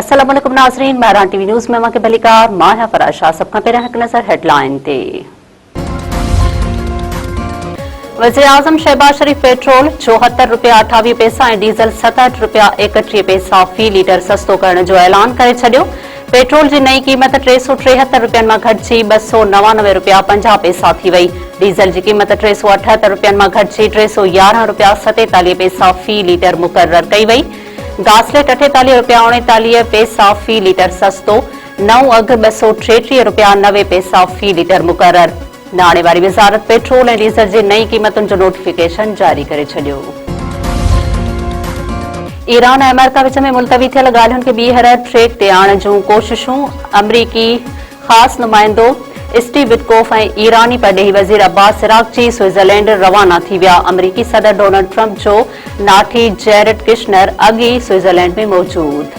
अस्सलाम वालेकुम नाज़रीन, महरान टीवी न्यूज़ में मां के भलीकार मां फराशा सबका पहिरियां हिकु नज़र हेडलाइन ते। वज़ीर आज़म शहबाज शरीफ पेट्रोल 74 रुपया 28 पैसा ऐं डीज़ल 67 रुपया 31 पैसा फी लीटर सस्तो करण जो ऐलान करे छॾियो। पेट्रोल जी नई क़ीमत 373 रुपयनि मां घटिजी 299 रुपया 50 पैसा थी वई। डीज़ल जी क़ीमत 378 रुपयनि मां घटिजी 311 रुपया 47 पैसा फी लीटर मुक़रर कई वई। गासलेट 48 रुपया 39 पैसा फी लीटर सस्तो, नओं अघु 233 रुपया 90 पैसा फी लीटर मुक़रर। नाणे वारी वज़ारत पेट्रोल ऐं डीज़ल जी नई क़ीमतुनि जो नोटिफिकेशन जारी करे छॾियो। ईरान ऐं अमेरिका विच में मुलतवी थियल ॻाल्हियुनि खे ॿीहर ट्रैक ते आणण जूं कोशिशूं। अमरीकी ख़ासि नुमाइंदो स्टीव विटकोफ ऐं ईरानी परॾेही वज़ीर अब्बास इराक़ची स्विट्ज़रलैंड रवाना थी विया। अमरीकी सदर डोनाल्ड ट्रंप जो नाठी जैरेड किशनर अॻु ई स्विट्ज़रलैंड में मौजूद।